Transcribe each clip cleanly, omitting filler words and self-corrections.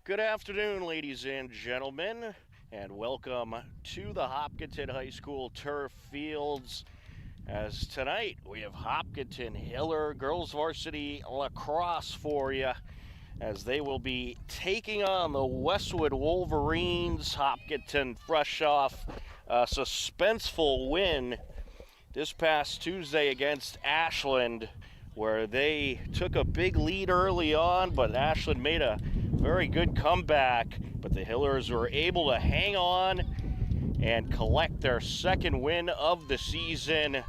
Good afternoon, ladies and gentlemen, and welcome to the Hopkinton High School turf fields. As tonight we have Hopkinton Hiller girls varsity lacrosse for you, as they will be taking on the Westwood Wolverines. Hopkinton fresh off a suspenseful win this past Tuesday against Ashland, where they took a big lead early on, but Ashland made a very good comeback. But the Hillers were able to hang on and collect their second win of the season.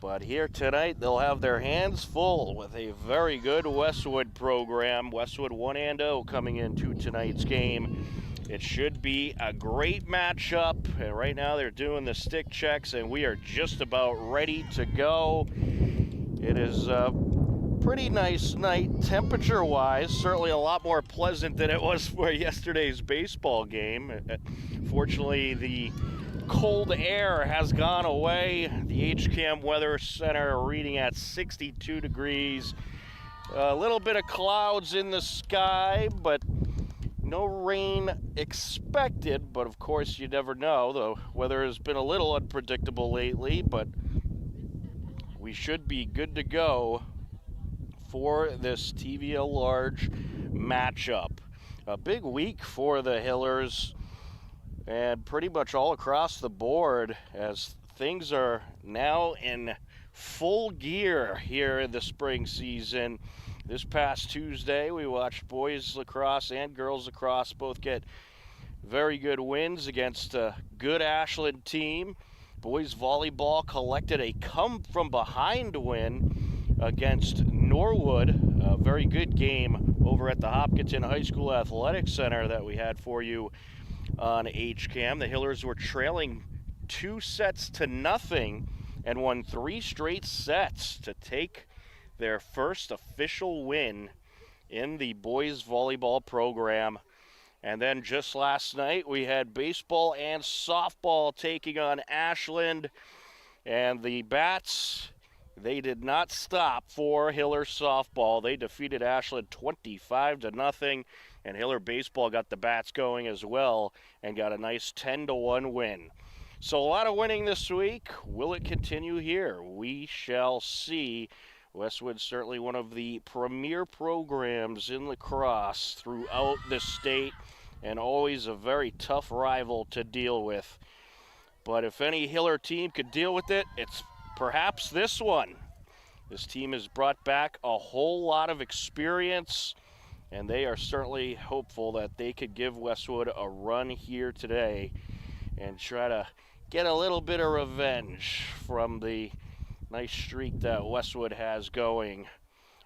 But here tonight, they'll have their hands full with a very good Westwood program. Westwood 1-0 coming into tonight's game. It should be a great matchup, and right now they're doing the stick checks, and we are just about ready to go. It is a pretty nice night temperature-wise, certainly a lot more pleasant than it was for yesterday's baseball game. Fortunately, the cold air has gone away. The HCAM Weather Center reading at 62 degrees. A little bit of clouds in the sky, but no rain expected. But of course, you never know. The weather has been a little unpredictable lately, but we should be good to go for this TVL Large matchup. A big week for the Hillers, and pretty much all across the board, as things are now in full gear here in the spring season. This past Tuesday, we watched boys lacrosse and girls lacrosse both get very good wins against a good Ashland team. Boys volleyball collected a come-from-behind win against Norwood. A very good game over at the Hopkinton High School Athletic Center that we had for you on HCAM. The Hillers were trailing 2-0 and won 3 straight sets to take their first official win in the boys volleyball program. And then just last night we had baseball and softball taking on Ashland, and the Bats, they did not stop for Hiller softball. They defeated Ashland 25-0, and Hiller baseball got the Bats going as well and got a nice 10-1 win. So a lot of winning this week. Will it continue here? We shall see. Westwood's certainly one of the premier programs in lacrosse throughout the state, and always a very tough rival to deal with. But if any Hiller team could deal with it, it's perhaps this one. This team has brought back a whole lot of experience, and they are certainly hopeful that they could give Westwood a run here today and try to get a little bit of revenge from the nice streak that Westwood has going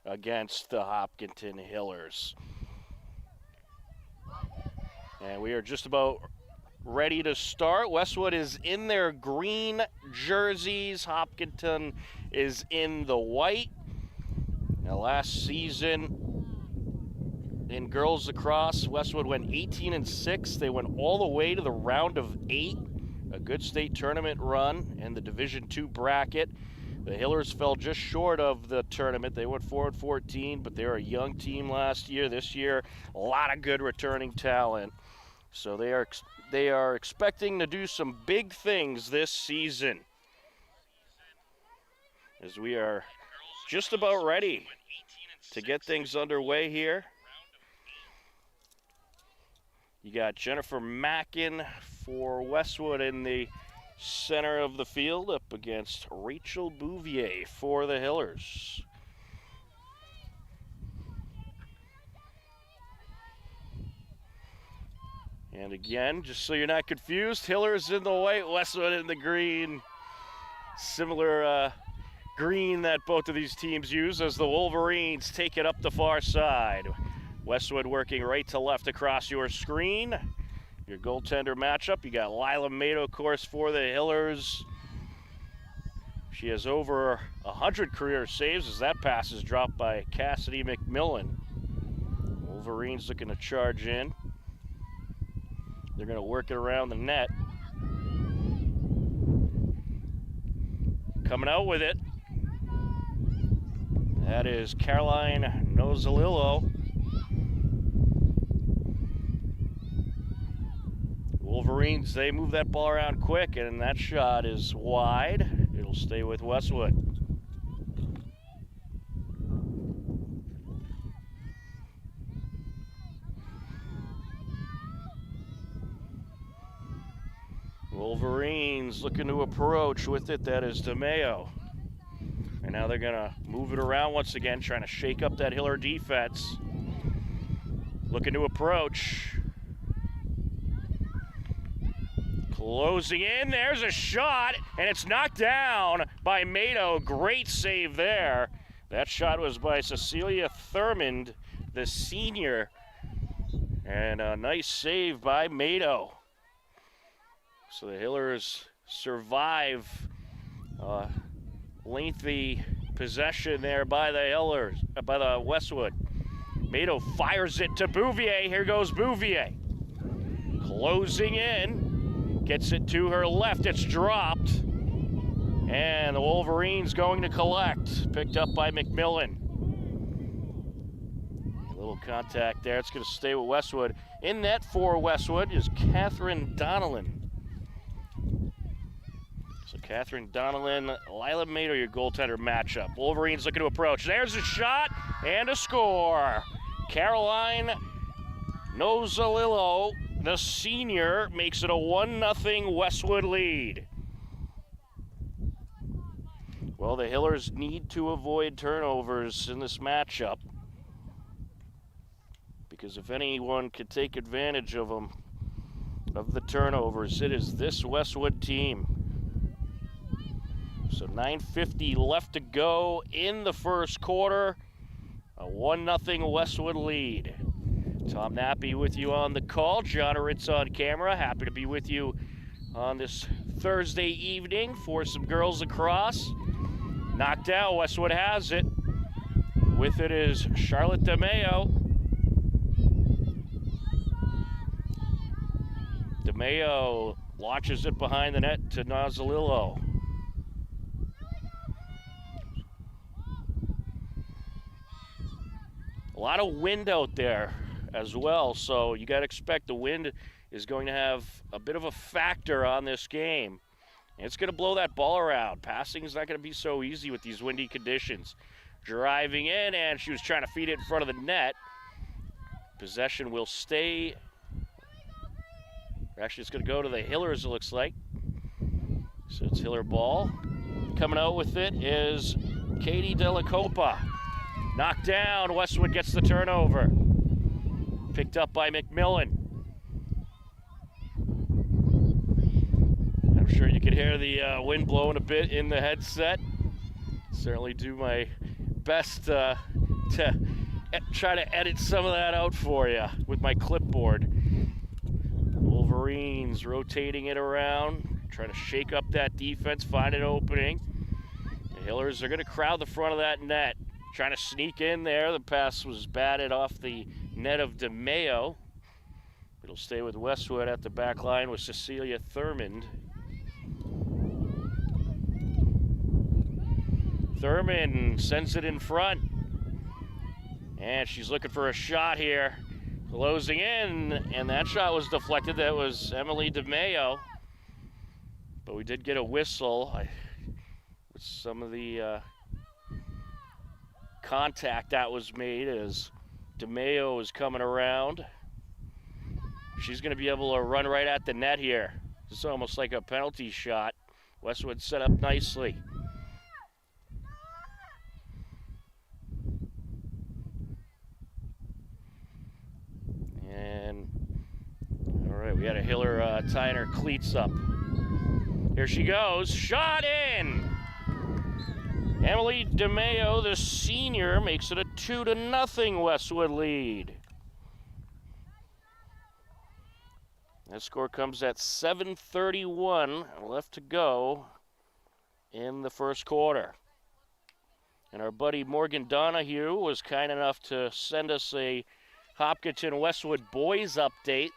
against the Hopkinton Hillers. And we are just about ready to start. Westwood is in their green jerseys. Hopkinton is in the white. Now, last season in girls lacrosse, Westwood went 18-6. They went all the way to the round of 8. A good state tournament run in the Division II bracket. The Hillers fell just short of the tournament. They went 4-14, but they were a young team last year. This year, a lot of good returning talent. So they are expecting to do some big things this season, as we are just about ready to get things underway here. You got Jennifer Mackin for Westwood in the center of the field up against Rachel Bouvier for the Hillers. And again, just so you're not confused, Hillers in the white, Westwood in the green. Similar green that both of these teams use as the Wolverines take it up the far side. Westwood working right to left across your screen. Your goaltender matchup, you got Lila Mado, of course, for the Hillers. She has over 100 career saves as that pass is dropped by Cassidy McMillan. Wolverines looking to charge in. They're going to work it around the net. Coming out with it. That is Caroline Nozzolillo. Wolverines, they move that ball around quick, and that shot is wide. It'll stay with Westwood. Wolverines looking to approach with it. That is DeMeo. And now they're going to move it around once again, trying to shake up that Hiller defense. Looking to approach. Closing in, there's a shot, and it's knocked down by Mato. Great save there. That shot was by Cecilia Thurmond, the senior. And a nice save by Mato. So the Hillers survive lengthy possession there by the Hillers, by the Westwood. Mato fires it to Bouvier. Here goes Bouvier. Closing in, gets it to her left. It's dropped. And the Wolverines going to collect. Picked up by McMillan. A little contact there. It's going to stay with Westwood. In net for Westwood is Catherine Donnellan. So Catherine Donnellan, Lila Mato, your goaltender matchup. Wolverines looking to approach. There's a shot and a score. Caroline Nozzolillo, the senior, makes it a 1-0 Westwood lead. Well, the Hillers need to avoid turnovers in this matchup, because if anyone could take advantage of them, of the turnovers, it is this Westwood team. So 9:50 left to go in the first quarter. A 1-0 Westwood lead. Tom Nappy with you on the call. John Ritz on camera. Happy to be with you on this Thursday evening for some girls lacrosse. Knocked out, Westwood has it. With it is Charlotte DeMeo. DeMeo launches it behind the net to Nozzolillo. A lot of wind out there as well, so you got to expect the wind is going to have a bit of a factor on this game. And it's going to blow that ball around. Passing is not going to be so easy with these windy conditions. Driving in, and she was trying to feed it in front of the net. Possession will stay. Actually, it's going to go to the Hillers, it looks like. So it's Hiller ball. Coming out with it is Katie Della Copa. Knocked down, Westwood gets the turnover. Picked up by McMillan. I'm sure you can hear the wind blowing a bit in the headset. Certainly do my best to try to edit some of that out for you with my clipboard. Wolverines rotating it around, trying to shake up that defense, find an opening. The Hillers are going to crowd the front of that net. Trying to sneak in there. The pass was batted off the net of DeMeo. It'll stay with Westwood at the back line with Cecilia Thurmond. Thurmond sends it in front. And she's looking for a shot here. Closing in, and that shot was deflected. That was Emily DeMeo. But we did get a whistle with some of the contact that was made as DeMeo is coming around. She's going to be able to run right at the net here. It's almost like a penalty shot. Westwood set up nicely. And, all right, we had a Hiller tying her cleats up. Here she goes, shot in! Emily DeMeo, the senior, makes it a 2-0 Westwood lead. That score comes at 7:31 left to go in the first quarter. And our buddy Morgan Donahue was kind enough to send us a Hopkinton Westwood boys update.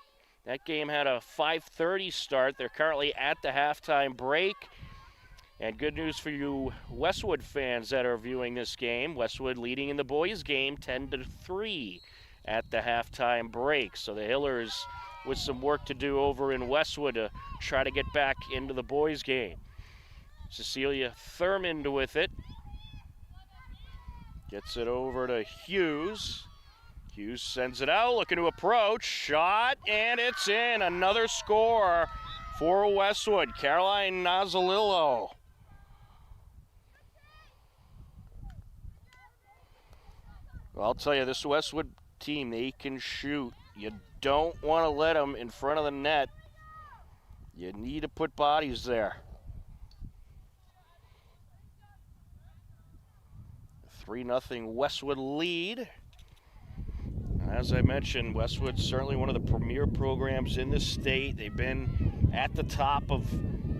That game had a 5:30 start. They're currently at the halftime break. And good news for you Westwood fans that are viewing this game. Westwood leading in the boys game 10-3 at the halftime break. So the Hillers with some work to do over in Westwood to try to get back into the boys game. Cecilia Thurmond with it. Gets it over to Hughes. Hughes sends it out, looking to approach. Shot, and it's in. Another score for Westwood. Caroline Nozzolillo. Well, I'll tell you, this Westwood team, they can shoot. You don't want to let them in front of the net. You need to put bodies there. 3-0 Westwood lead. As I mentioned, Westwood's certainly one of the premier programs in the state. They've been at the top of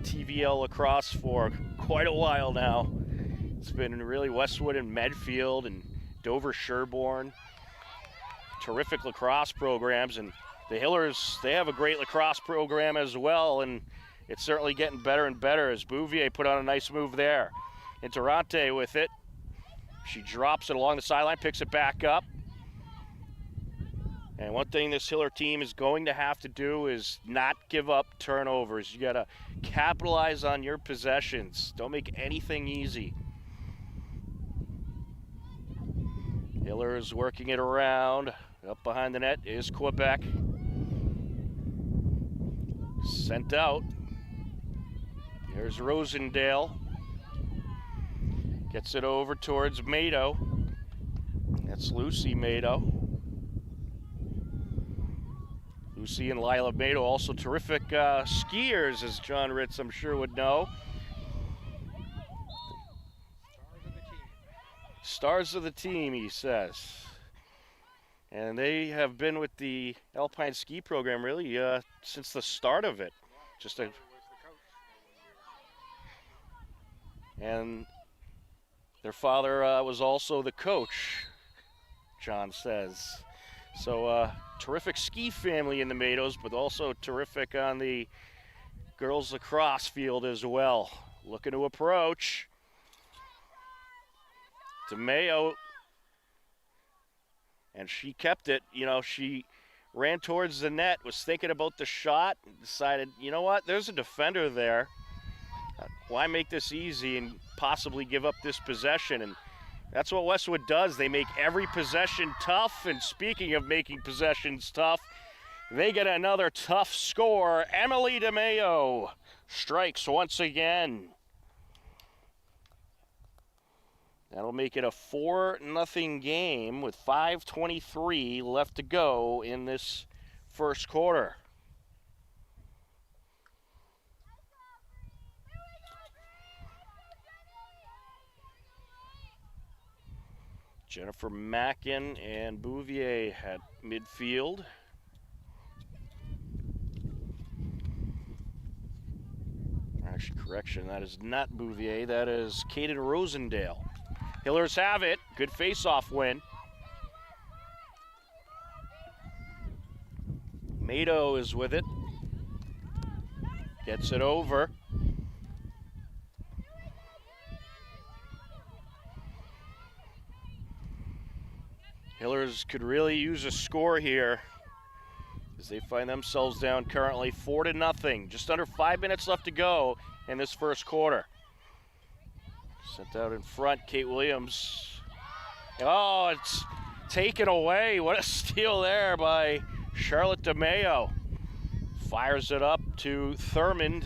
TVL lacrosse for quite a while now. It's been really Westwood and Medfield and Dover Sherborne. Terrific lacrosse programs, and the Hillers, they have a great lacrosse program as well, and it's certainly getting better and better as Bouvier put on a nice move there. Interante with it. She drops it along the sideline, picks it back up. And one thing this Hiller team is going to have to do is not give up turnovers. You got to capitalize on your possessions. Don't make anything easy. Hiller is working it around. Up behind the net is Quebec. Sent out. There's Rosendale. Gets it over towards Mado. That's Lucy Mado. Lucy and Lila Mado, also terrific skiers, as John Ritz, I'm sure, would know. Stars of the team, he says. And they have been with the Alpine Ski program really since the start of it. And their father was also the coach, John says. So terrific ski family in the Mados, but also terrific on the girls lacrosse field as well. Looking to approach. DeMayo, and she kept it. You know, she ran towards the net, was thinking about the shot, and decided, you know what, there's a defender there. Why make this easy and possibly give up this possession? And that's what Westwood does. They make every possession tough. And speaking of making possessions tough, they get another tough score. Emily DeMayo strikes once again. That'll make it a 4-0 game with 5:23 left to go in this first quarter. Jennifer Mackin and Bouvier at midfield. Actually, correction, that is not Bouvier, that is Caden Rosendale. Hillers have it, good face-off win. Mado is with it. Gets it over. Hillers could really use a score here as they find themselves down currently 4-0. Just under 5 minutes left to go in this first quarter. Sent out in front, Kate Williams. Oh, it's taken away. What a steal there by Charlotte DeMayo. Fires it up to Thurmond.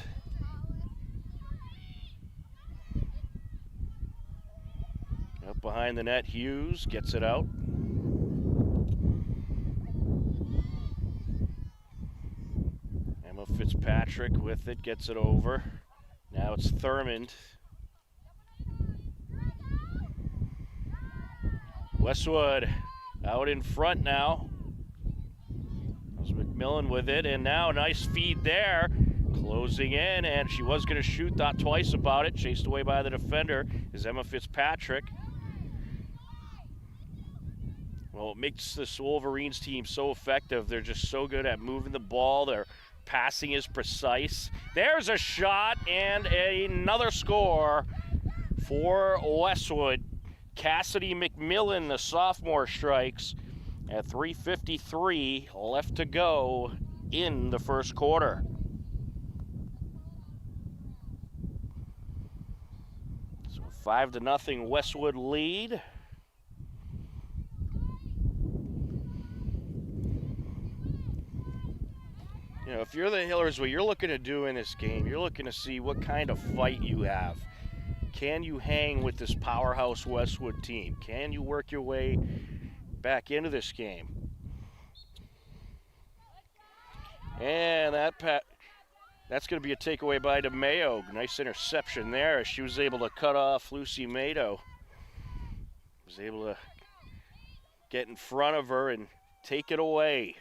Up behind the net, Hughes gets it out. Emma Fitzpatrick with it, gets it over. Now it's Thurmond. Westwood out in front now. There's McMillan with it, and now nice feed there. Closing in, and she was going to shoot, thought twice about it. Chased away by the defender is Emma Fitzpatrick. Well, it makes this Wolverines team so effective. They're just so good at moving the ball. Their passing is precise. There's a shot and another score for Westwood. Cassidy McMillan, the sophomore, strikes at 3:53 left to go in the first quarter. So 5-0 Westwood lead. You know, if you're the Hillers, what you're looking to do in this game, you're looking to see what kind of fight you have. Can you hang with this powerhouse Westwood team? Can you work your way back into this game? And that's going to be a takeaway by DeMayo. Nice interception there. She was able to cut off Lucy Mado. Was able to get in front of her and take it away.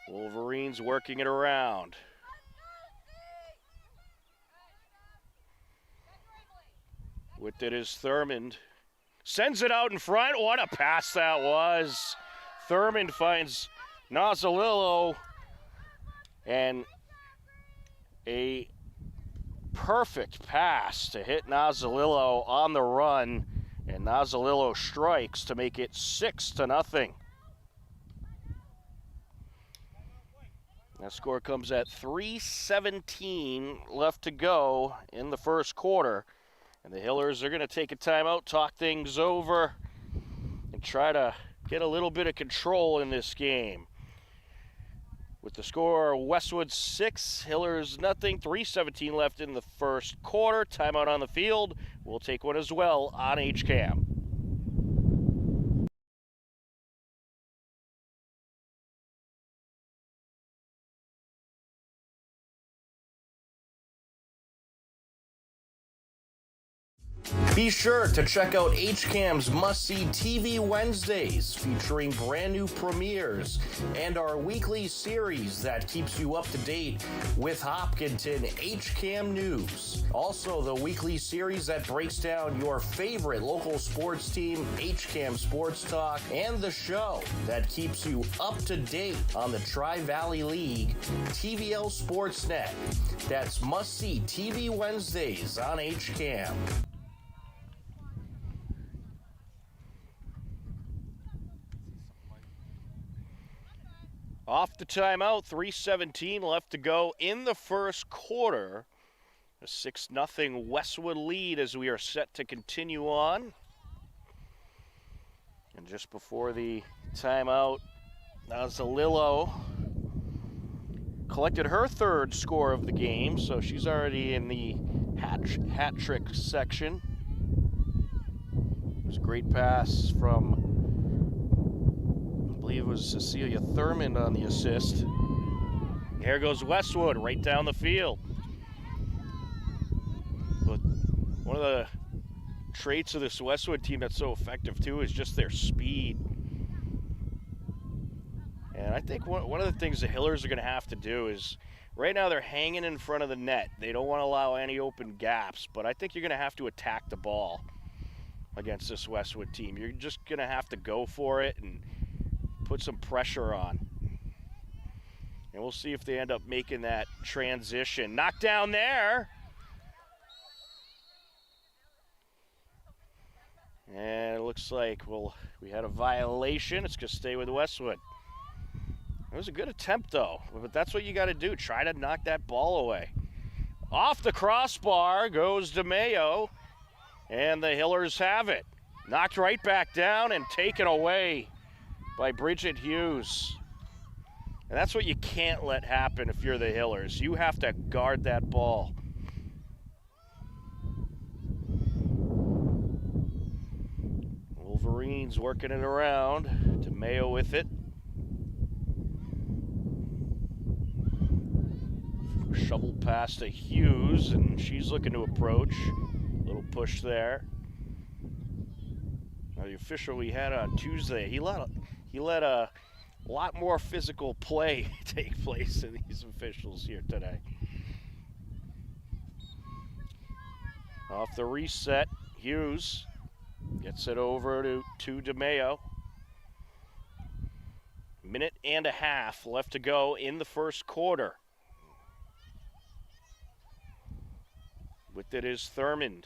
Wolverines working it around. With it is Thurmond. Sends it out in front. What a pass that was. Thurmond finds Nozzolillo. And a perfect pass to hit Nozzolillo on the run. And Nozzolillo strikes to make it 6-0. That score comes at 3:17 left to go in the first quarter. And the Hillers are going to take a timeout, talk things over, and try to get a little bit of control in this game. With the score, Westwood 6, Hillers nothing. 3:17 left in the first quarter. Timeout on the field. We'll take one as well on HCAM. Be sure to check out HCAM's must-see TV Wednesdays, featuring brand new premieres and our weekly series that keeps you up to date with Hopkinton HCAM News. Also, the weekly series that breaks down your favorite local sports team, HCAM Sports Talk, and the show that keeps you up to date on the Tri-Valley League, TVL Sportsnet. That's must-see TV Wednesdays on HCAM. Off the timeout, 3:17 left to go in the first quarter. A 6-0 Westwood lead as we are set to continue on. And just before the timeout, Nozzolillo collected her third score of the game, so she's already in the hat trick section. It was a great pass from, I believe it was Cecilia Thurmond on the assist. Here goes Westwood right down the field. But one of the traits of this Westwood team that's so effective too is just their speed. And I think one of the things the Hillers are going to have to do is, right now they're hanging in front of the net. They don't want to allow any open gaps, but I think you're going to have to attack the ball against this Westwood team. You're just going to have to go for it and put some pressure on. And we'll see if they end up making that transition. Knocked down there. And it looks like, well, we had a violation. It's going to stay with Westwood. It was a good attempt, though. But that's what you got to do. Try to knock that ball away. Off the crossbar goes DeMayo. And the Hillers have it. Knocked right back down and taken away by Bridget Hughes. And that's what you can't let happen if you're the Hillers. You have to guard that ball. Wolverines working it around. DeMayo with it. Shovel pass to Hughes, and she's looking to approach. Little push there. the official we had on Tuesday, he let a lot more physical play take place than these officials here today. Off the reset, Hughes gets it over to DeMeo. Minute and a half left to go in the first quarter. With it is Thurmond.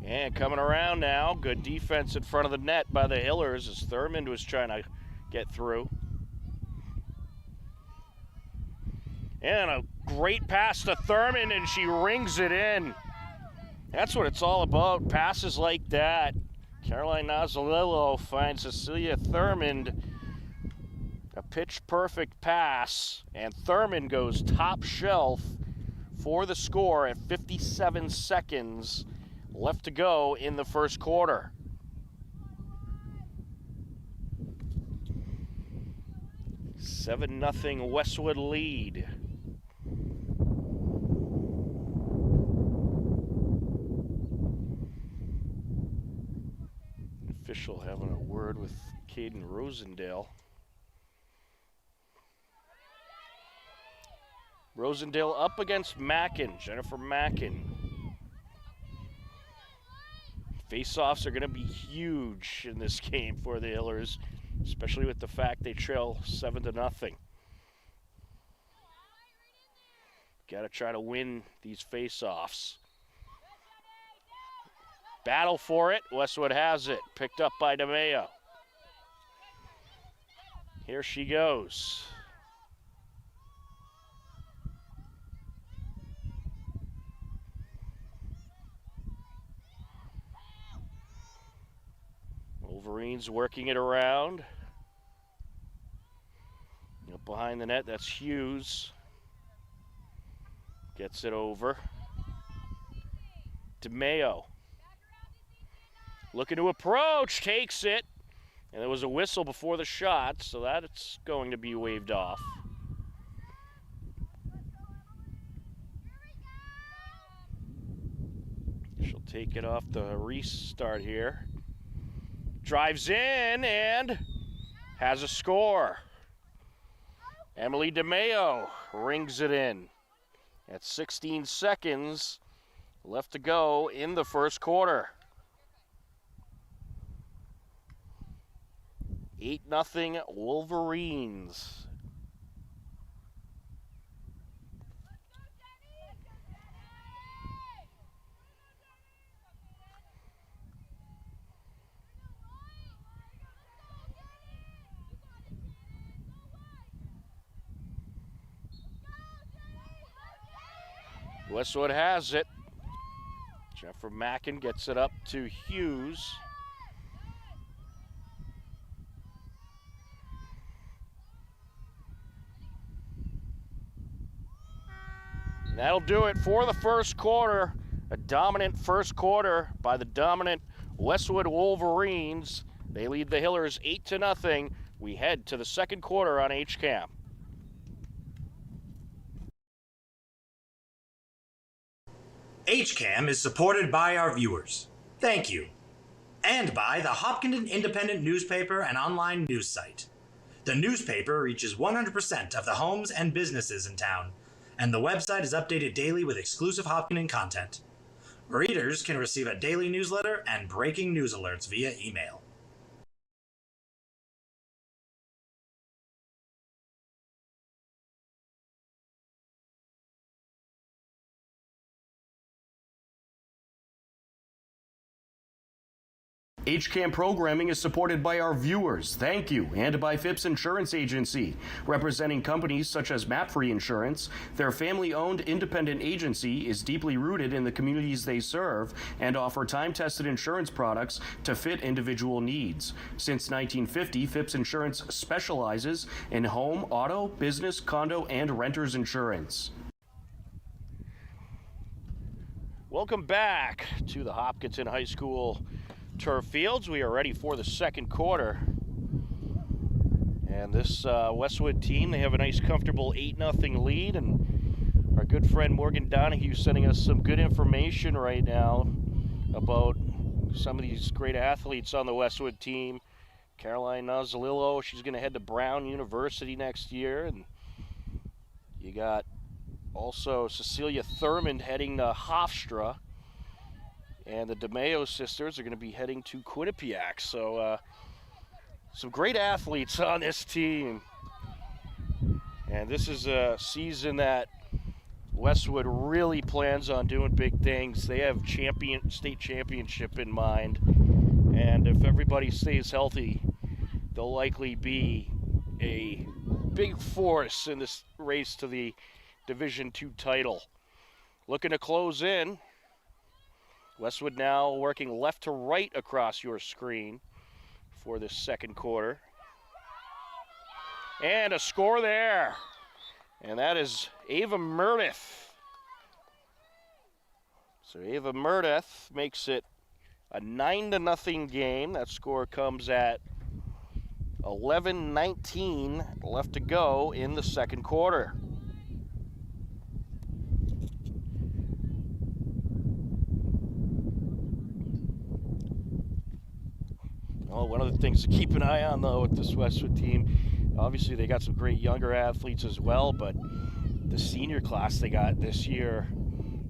And coming around now, good defense in front of the net by the Hillers as Thurmond was trying to get through. And a great pass to Thurmond, and she rings it in. That's what it's all about, passes like that. Caroline Nozzolillo finds Cecilia Thurmond a pitch-perfect pass, and Thurmond goes top shelf for the score at 57 seconds left to go in the first quarter. $7-0 Westwood lead. Official having a word with Caden Rosendale. Rosendale up against Mackin, Jennifer Mackin. Face-offs are going to be huge in this game for the Hillers, especially with the fact they trail 7-0. Got to try to win these face-offs. Battle for it. Westwood has it. Picked up by DeMeo. Here she goes. Wolverines working it around. Up behind the net, that's Hughes. Gets it over. DeMeo. Looking to approach, takes it. And there was a whistle before the shot, so that's going to be waved off. She'll take it off the restart here. Drives in and has a score. Emily DeMeo rings it in. At 16 seconds left to go in the first quarter. 8-0 Wolverines. Westwood has it. Jennifer Mackin gets it up to Hughes. And that'll do it for the first quarter. A dominant first quarter by the dominant Westwood Wolverines. They lead the Hillers 8-0. We head to the second quarter on HCAM. HCAM is supported by our viewers. Thank you. And by the Hopkinton Independent newspaper and online news site. The newspaper reaches 100% of the homes and businesses in town, and the website is updated daily with exclusive Hopkinton content. Readers can receive a daily newsletter and breaking news alerts via email. HCAM programming is supported by our viewers, thank you, and by Phipps Insurance Agency, representing companies such as MapFree Insurance. Their family-owned independent agency is deeply rooted in the communities they serve and offer time-tested insurance products to fit individual needs. Since 1950, Phipps Insurance specializes in home, auto, business, condo, and renters insurance. Welcome back to the Hopkinton High School turf fields. We are ready for the second quarter. And this Westwood team, they have a nice comfortable 8-0 lead, and our good friend Morgan Donahue sending us some good information right now about some of these great athletes on the Westwood team. Caroline Nozzolillo, she's going to head to Brown University next year, and you got also Cecilia Thurmond heading to Hofstra, and the DeMeo sisters are going to be heading to Quinnipiac. So some great athletes on this team. And this is a season that Westwood really plans on doing big things. They have state championship in mind. And if everybody stays healthy, they'll likely be a big force in this race to the Division II title. Looking to close in. Westwood now working left to right across your screen for this second quarter. And a score there. And that is Ava Murdeth. So Ava Murdeth makes it a 9-0 game. That score comes at 11:19 left to go in the second quarter. Well, one of the things to keep an eye on, though, with this Westwood team, obviously they got some great younger athletes as well, but the senior class they got this year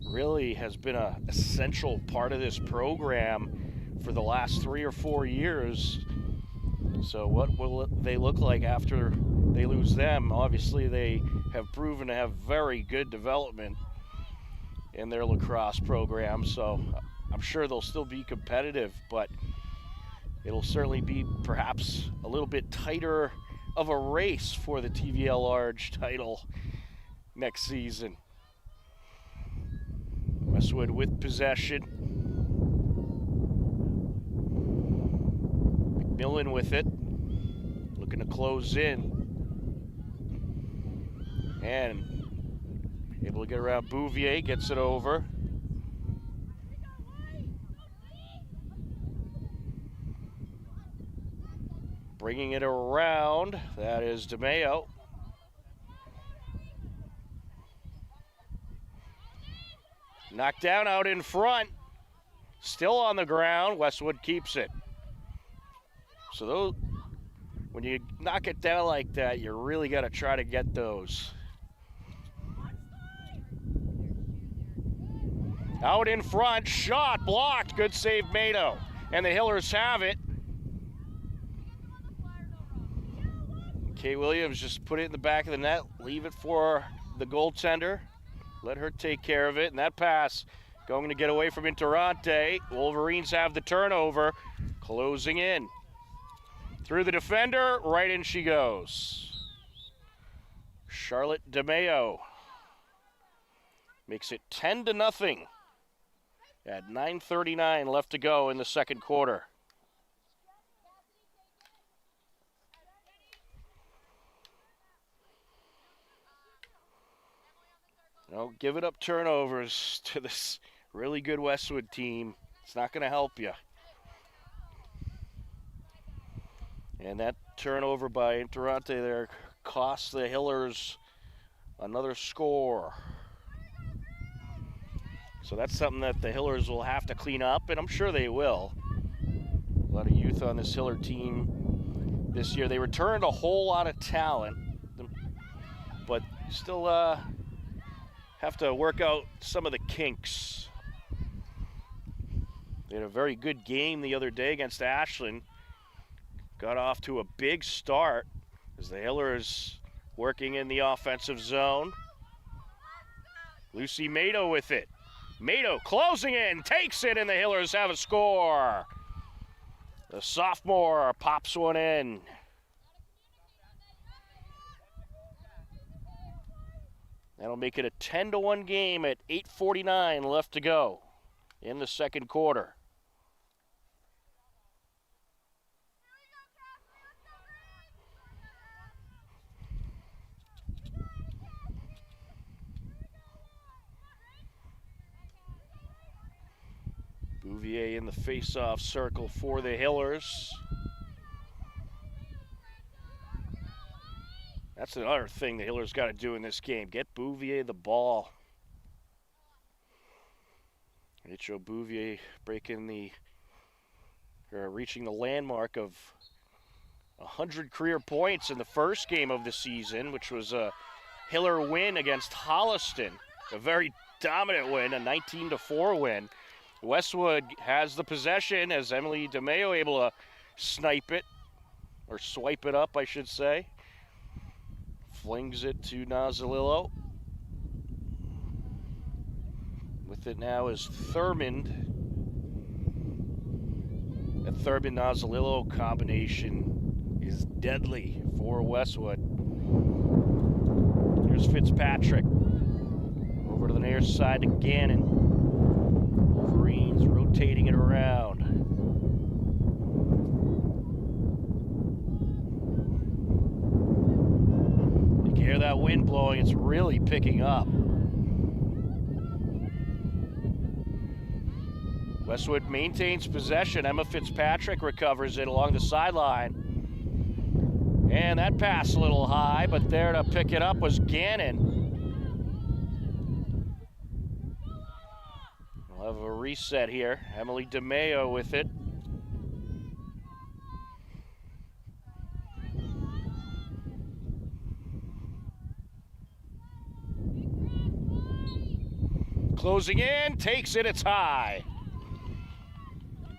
really has been an essential part of this program for the last 3 or 4 years. So what will they look like after they lose them? Obviously they have proven to have very good development in their lacrosse program, so I'm sure they'll still be competitive, but it'll certainly be perhaps a little bit tighter of a race for the TVL Large title next season. Westwood with possession. McMillan with it, looking to close in. And able to get around Bouvier, gets it over. Bringing it around, that is DeMeo. Knocked down out in front. Still on the ground, Westwood keeps it. So those, when you knock it down like that, you really got to try to get those. Out in front, shot, blocked, good save Mado. And the Hillers have it. Kay Williams just put it in the back of the net, leave it for the goaltender. Let her take care of it, and that pass going to get away from Interante. Wolverines have the turnover, closing in. Through the defender, right in she goes. Charlotte DeMeo makes it 10-0 at 9:39 left to go in the second quarter. Don't give it up turnovers to this really good Westwood team. It's not going to help you. And that turnover by Interante there costs the Hillers another score. So that's something that the Hillers will have to clean up, and I'm sure they will. A lot of youth on this Hiller team this year. They returned a whole lot of talent, but still have to work out some of the kinks. They had a very good game the other day against Ashland. Got off to a big start as the Hillers working in the offensive zone. Lucy Mado with it. Mado closing in, takes it, and the Hillers have a score. The sophomore pops one in. That'll make it a 10-1 game at 8:49 left to go in the second quarter. Bouvier in the face-off circle for the Hillers. That's another thing the Hillers got to do in this game. Get Bouvier the ball. H.O. Bouvier reaching the landmark of 100 career points in the first game of the season, which was a Hiller win against Holliston. A very dominant win, a 19-4 win. Westwood has the possession as Emily DeMeo able to snipe it, or swipe it up, I should say. Flings it to Nazalillo. With it now is Thurmond. That Thurmond-Nazalillo combination is deadly for Westwood. Here's Fitzpatrick. Over to the near side to Gannon. Wolverines rotating it around. You can hear that wind blowing, it's really picking up. Westwood maintains possession. Emma Fitzpatrick recovers it along the sideline. And that pass a little high, but there to pick it up was Gannon. We'll have a reset here. Emily DeMeo with it. Closing in, takes it, it's high.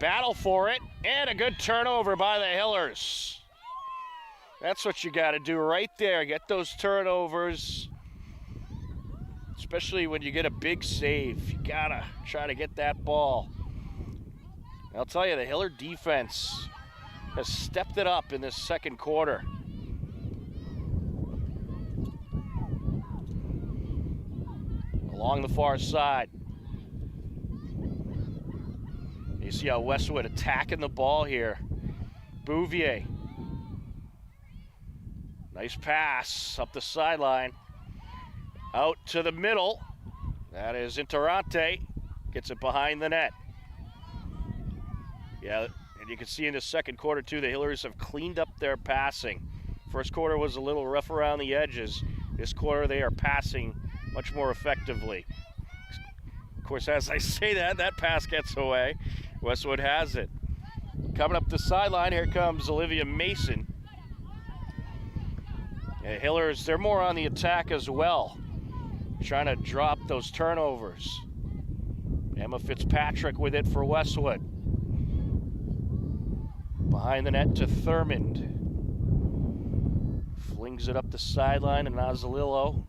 Battle for it, and a good turnover by the Hillers. That's what you got to do right there. Get those turnovers, especially when you get a big save. You got to try to get that ball. I'll tell you, the Hiller defense has stepped it up in this second quarter. Along the far side. You see how Westwood attacking the ball here. Bouvier. Nice pass up the sideline. Out to the middle. That is Interante. Gets it behind the net. Yeah, and you can see in the second quarter too, the Hillers have cleaned up their passing. First quarter was a little rough around the edges. This quarter they are passing much more effectively. Of course, as I say that, that pass gets away. Westwood has it. Coming up the sideline, here comes Olivia Mason. And Hillers, they're more on the attack as well, trying to drop those turnovers. Emma Fitzpatrick with it for Westwood. Behind the net to Thurmond. Flings it up the sideline to Nazalillo.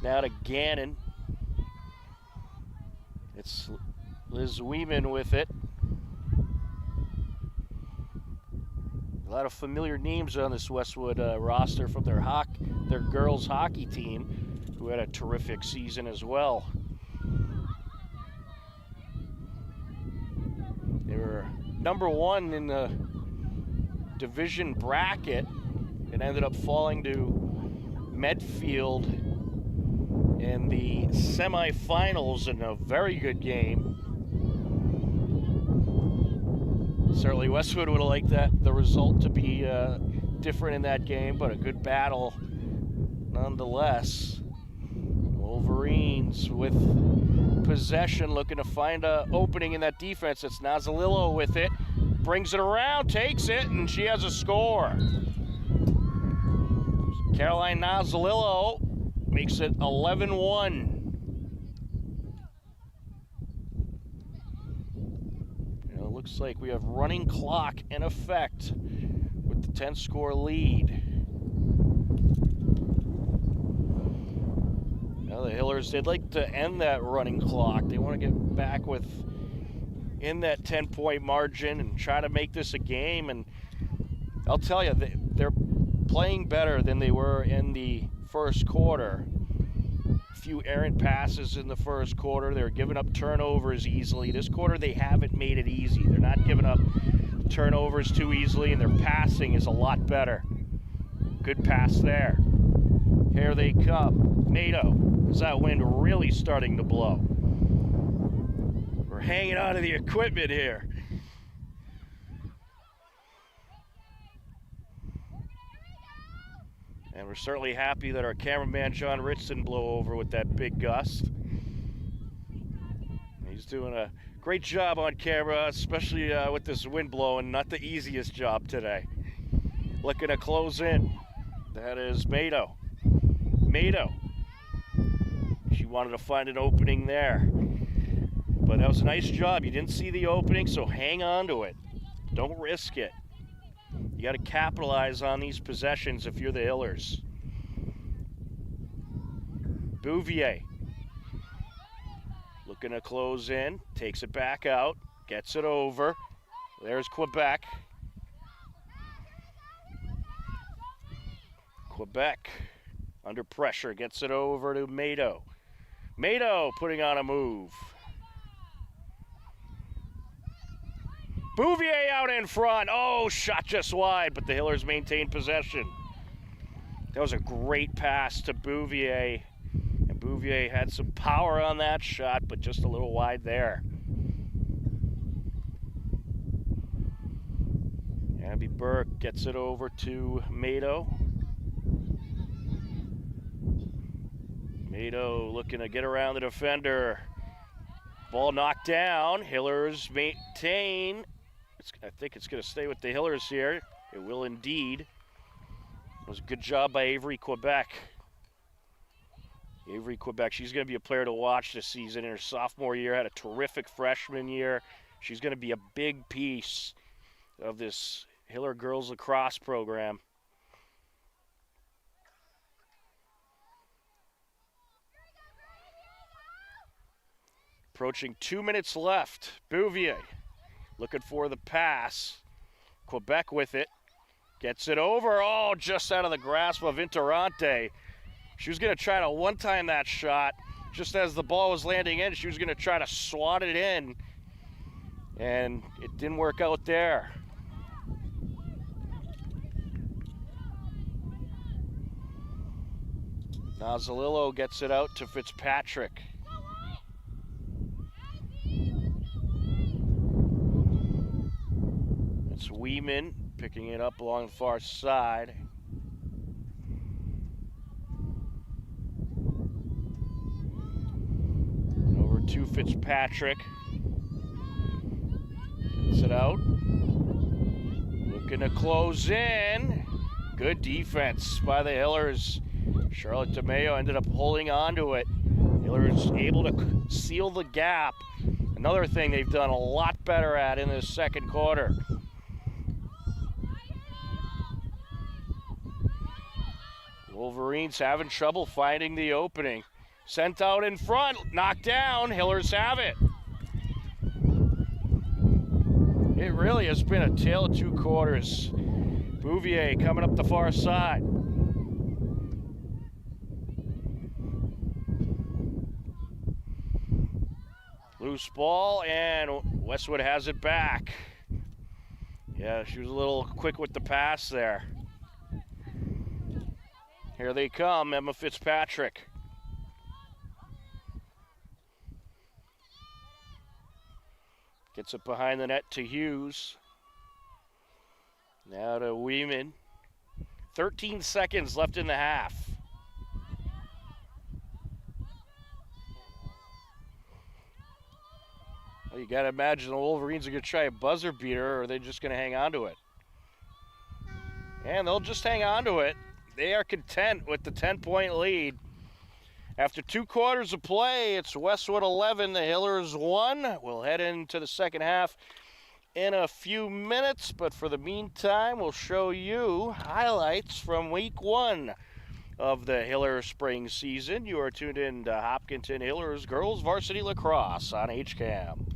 Now to Gannon. It's Liz Weeman with it. A lot of familiar names on this Westwood roster from their girls hockey team, who had a terrific season as well. They were number one in the division bracket and ended up falling to Medfield in the semifinals in a very good game. Certainly Westwood would have liked the result to be different in that game, but a good battle nonetheless. Wolverines with possession, looking to find an opening in that defense. It's Nazalillo with it, brings it around, takes it, and she has a score. Caroline Nazalillo makes it 11-1. Looks like we have running clock in effect with the 10-score lead. Now the Hillers, they'd like to end that running clock. They want to get back in that 10-point margin and try to make this a game. And I'll tell you, they're playing better than they were in the first quarter. A few errant passes in the first quarter. They were giving up turnovers easily. This quarter, they haven't made it easy. They're not giving up turnovers too easily, and their passing is a lot better. Good pass there. Here they come. NATO. Is that wind really starting to blow? We're hanging on to the equipment here. And we're certainly happy that our cameraman John Rich didn't blow over with that big gust. He's doing a great job on camera, especially with this wind blowing. Not the easiest job today. Looking to close in. That is Mado. Mado. She wanted to find an opening there. But that was a nice job. You didn't see the opening, so hang on to it. Don't risk it. You got to capitalize on these possessions if you're the Hillers. Bouvier. Looking to close in. Takes it back out. Gets it over. There's Quebec. Quebec under pressure. Gets it over to Mado. Mado putting on a move. Bouvier out in front. Oh, shot just wide, but the Hillers maintained possession. That was a great pass to Bouvier. And Bouvier had some power on that shot, but just a little wide there. Abby Burke gets it over to Mado. Mado looking to get around the defender. Ball knocked down. Hillers maintain. I think it's going to stay with the Hillers here. It will indeed. It was a good job by Avery Quebec. Avery Quebec, she's going to be a player to watch this season. In her sophomore year, had a terrific freshman year. She's going to be a big piece of this Hiller girls lacrosse program. Approaching 2 minutes left. Bouvier looking for the pass. Quebec with it. Gets it over. Oh, just out of the grasp of Interante. She was going to try to one-time that shot. Just as the ball was landing in, she was going to try to swat it in. And it didn't work out there. Nazzolillo gets it out to Fitzpatrick. It's Weeman picking it up along the far side. Over to Fitzpatrick. Gets it out. Looking to close in. Good defense by the Hillers. Charlotte DeMeo ended up holding on to it. Hillers able to seal the gap. Another thing they've done a lot better at in this second quarter. Wolverines having trouble finding the opening. Sent out in front, knocked down, Hillers have it. It really has been a tale of two quarters. Bouvier coming up the far side. Loose ball, and Westwood has it back. Yeah, she was a little quick with the pass there. Here they come, Emma Fitzpatrick. Gets it behind the net to Hughes. Now to Weeman. 13 seconds left in the half. Well, you got to imagine the Wolverines are going to try a buzzer beater, or are they just going to hang on to it? And they'll just hang on to it. They are content with the 10-point lead. After 2 quarters of play, it's Westwood 11, the Hillers 1. We'll head into the second half in a few minutes, but for the meantime, we'll show you highlights from week 1 of the Hiller spring season. You are tuned in to Hopkinton Hillers Girls Varsity Lacrosse on HCAM.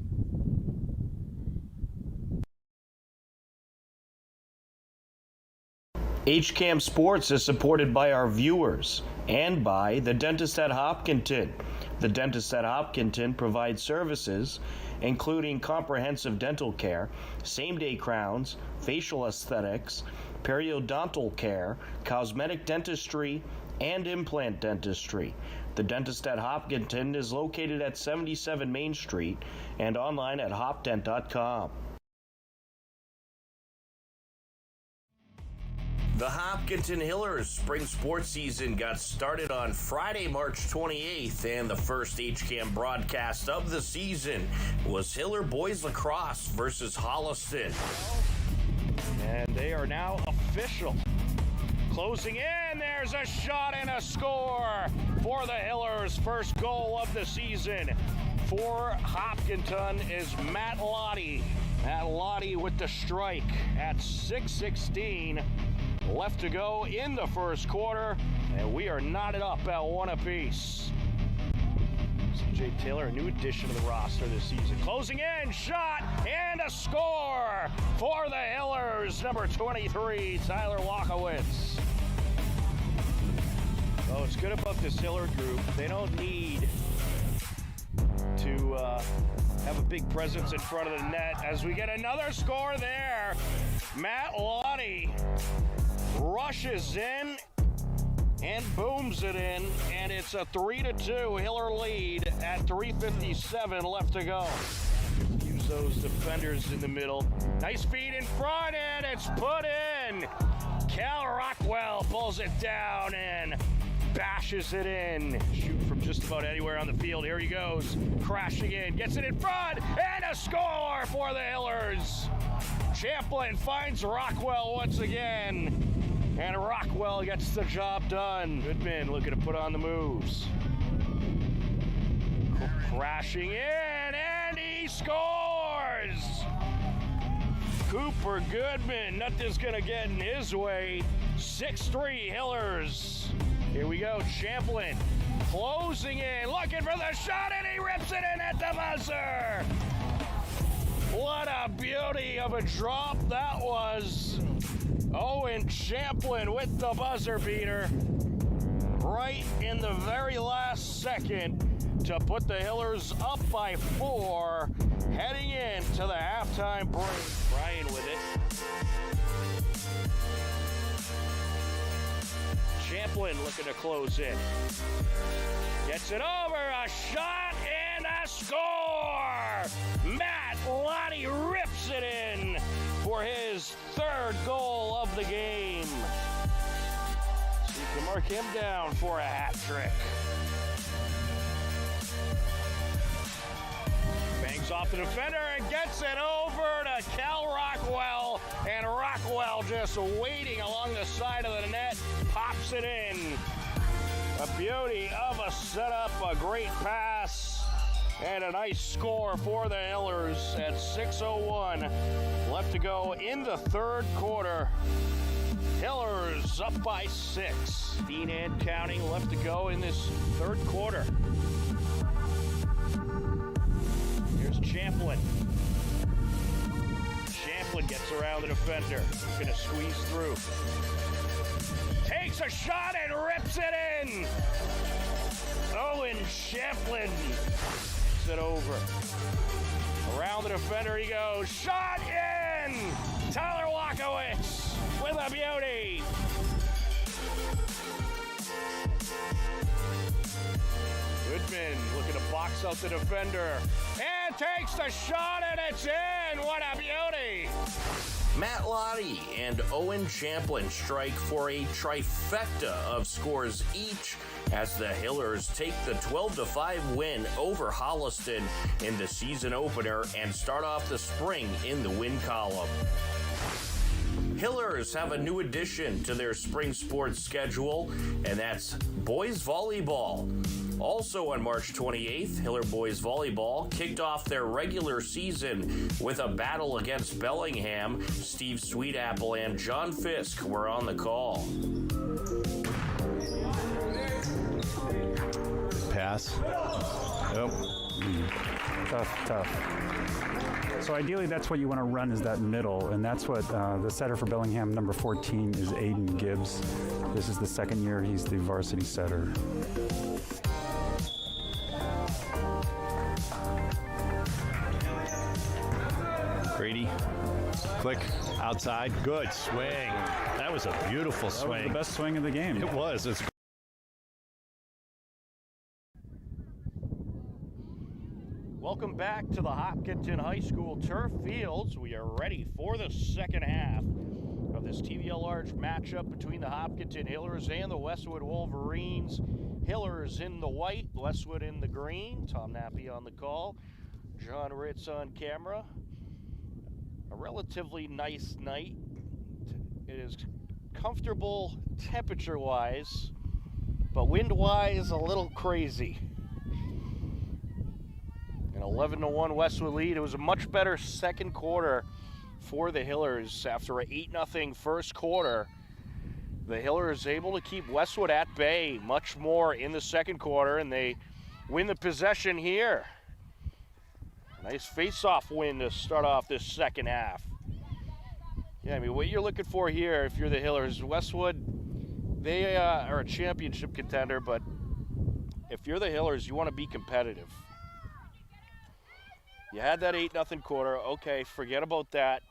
HCAM Sports is supported by our viewers and by the Dentist at Hopkinton. The Dentist at Hopkinton provides services including comprehensive dental care, same-day crowns, facial aesthetics, periodontal care, cosmetic dentistry, and implant dentistry. The Dentist at Hopkinton is located at 77 Main Street and online at hopdent.com. The Hopkinton Hillers spring sports season got started on Friday, March 28th, and the first HCAM broadcast of the season was Hiller Boys Lacrosse versus Holliston. And they are now official. Closing in, there's a shot and a score for the Hillers. First goal of the season for Hopkinton is Matt Lottie. Matt Lottie with the strike at 6:16 left to go in the first quarter, and we are knotted up at one apiece. CJ Taylor, a new addition to the roster this season. Closing in, shot, and a score for the Hillers. Number 23, Tyler Walkowitz. Oh, what's good about this Hiller group, they don't need to have a big presence in front of the net as we get another score there. Matt Lottie rushes in and booms it in, and it's a 3-2 Hiller lead at 3:57 left to go. Use those defenders in the middle. Nice feed in front, and it's put in. Cal Rockwell pulls it down and bashes it in. Shoot from just about anywhere on the field. Here he goes, crashing in, gets it in front, and a score for the Hillers. Champlin finds Rockwell once again, and Rockwell gets the job done. Goodman looking to put on the moves. Crashing in, and he scores! Cooper Goodman, nothing's gonna get in his way. 6-3 Hillers. Here we go, Champlin closing in, looking for the shot, and he rips it in at the buzzer. What a beauty of a drop that was. Owen Champlin with the buzzer beater right in the very last second to put the Hillers up by 4, heading into the halftime break. Brian with it. Champlin looking to close in. Gets it over, a shot and a score! Matt Lottie rips it in for his 3rd goal of the game. So you can mark him down for a hat trick. Bangs off the defender and gets it over to Cal Rockwell. And Rockwell just waiting along the side of the net, pops it in. A beauty of a setup, a great pass, and a nice score for the Hillers at 6:01 left to go in the 3rd quarter. Hillers up by 6. 15 and counting left to go in this 3rd quarter. Here's Champlin. Champlin gets around the defender. He's going to squeeze through. Takes a shot and rips it in. Owen Champlin gets it over. Around the defender he goes. Shot in. Tyler Walkowitz with a beauty. Goodman looking to box out the defender. And takes the shot, and it's in. What a beauty. Matt Lottie and Owen Champlin strike for a trifecta of scores each as the Hillers take the 12-5 win over Holliston in the season opener and start off the spring in the win column. Hillers have a new addition to their spring sports schedule, and that's boys volleyball. Also on March 28th, Hiller Boys Volleyball kicked off their regular season with a battle against Bellingham. Steve Sweetapple and John Fisk were on the call. Pass. Yep. Tough. So ideally, that's what you want to run is that middle, and that's what the setter for Bellingham, number 14, is Aiden Gibbs. This is the 2nd year he's the varsity setter. Brady, click, outside, good swing. That was a beautiful swing. That was the best swing of the game. It was. It's Welcome back to the Hopkinton High School turf fields. We are ready for the second half. of this TVL Large matchup between the Hopkinton Hillers and the Westwood Wolverines. Hillers in the white, Westwood in the green. Tom Nappy on the call, John Ritz on camera. A relatively nice night. It is comfortable temperature-wise, but wind-wise a little crazy. An 11-1 Westwood lead. It was a much better second quarter for the Hillers. After an 8-0 first quarter, the Hillers able to keep Westwood at bay much more in the second quarter, and they win the possession here. Nice face-off win to start off this second half. Yeah, I mean, what you're looking for here, if you're the Hillers, Westwood, they are a championship contender, but if you're the Hillers, you want to be competitive. You had that 8-0 quarter, okay, forget about that.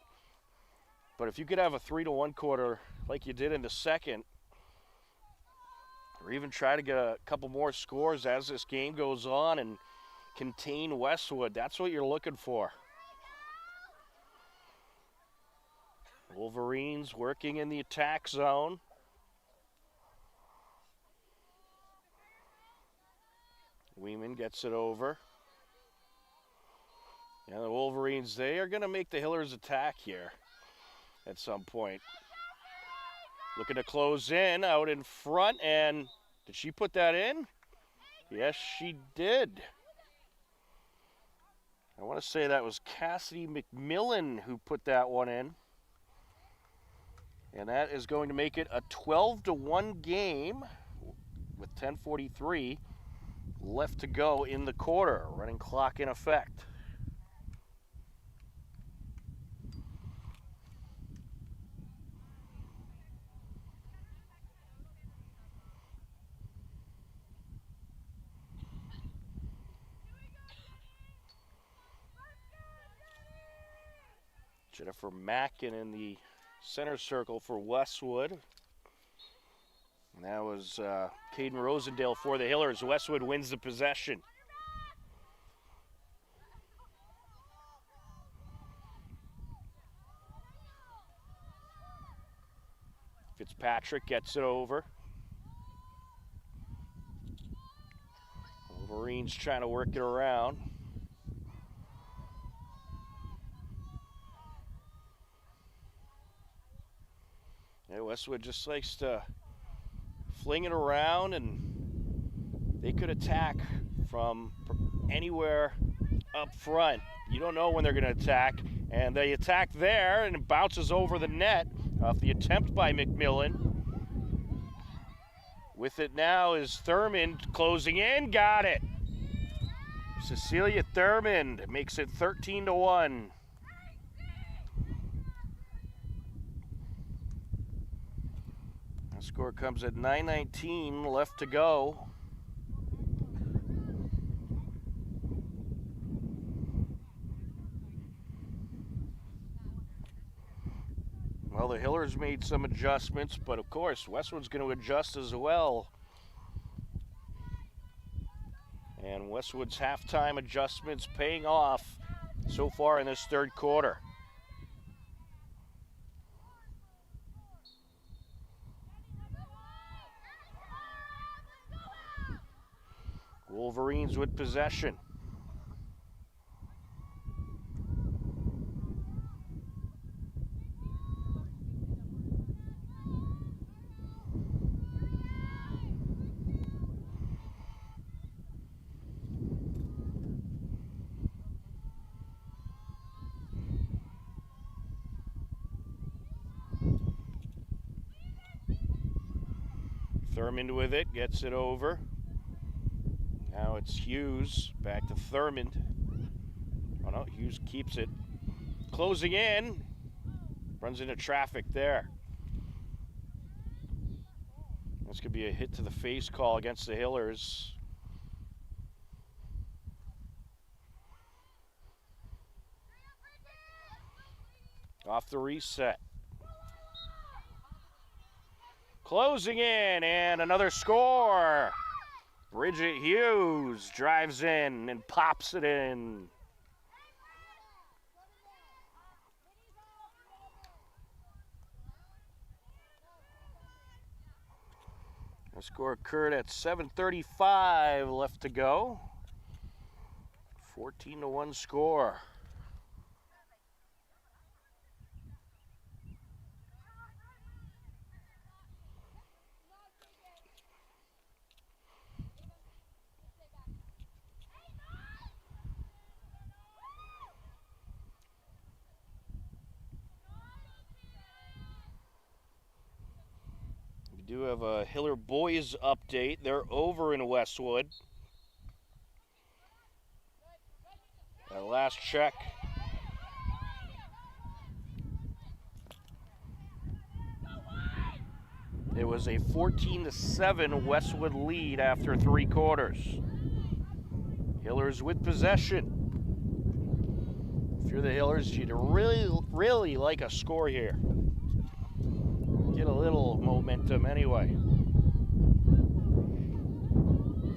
But if you could have a 3-1 quarter like you did in the second, or even try to get a couple more scores as this game goes on and contain Westwood, that's what you're looking for. Wolverines working in the attack zone. Weeman gets it over. Yeah, the Wolverines, they are going to make the Hillers attack here at some point. Looking to close in out in front, and did she put that in? Yes, she did. I want to say that was Cassidy McMillan who put that one in. And that is going to make it a 12-1 game with 10:43 left to go in the quarter. Running clock in effect. Jennifer Mackin in the center circle for Westwood. And that was Caden Rosendale for the Hillers. Westwood wins the possession. Fitzpatrick gets it over. Wolverines trying to work it around. Yeah, Westwood just likes to fling it around, and they could attack from anywhere up front. You don't know when they're going to attack, and they attack there, and it bounces over the net off the attempt by McMillan. With it now is Thurmond closing in, got it. Cecilia Thurmond makes it 13-1. Score comes at 9:19 left to go. Well, the Hillers made some adjustments, but of course, Westwood's going to adjust as well. And Westwood's halftime adjustments paying off so far in this third quarter. Wolverines with possession. Thurmond with it, gets it over. Now it's Hughes, back to Thurmond. Oh no, Hughes keeps it. Closing in, runs into traffic there. This could be a hit to the face call against the Hillers. Off the reset. Closing in, and another score. Bridget Hughes drives in and pops it in. Score occurred at 7:35 left to go. 14-1 score. We do have a Hiller boys update. They're over in Westwood. At last check. It was a 14-7 Westwood lead after 3 quarters. Hillers with possession. If you're the Hillers, you'd really like a score here. Get a little momentum anyway.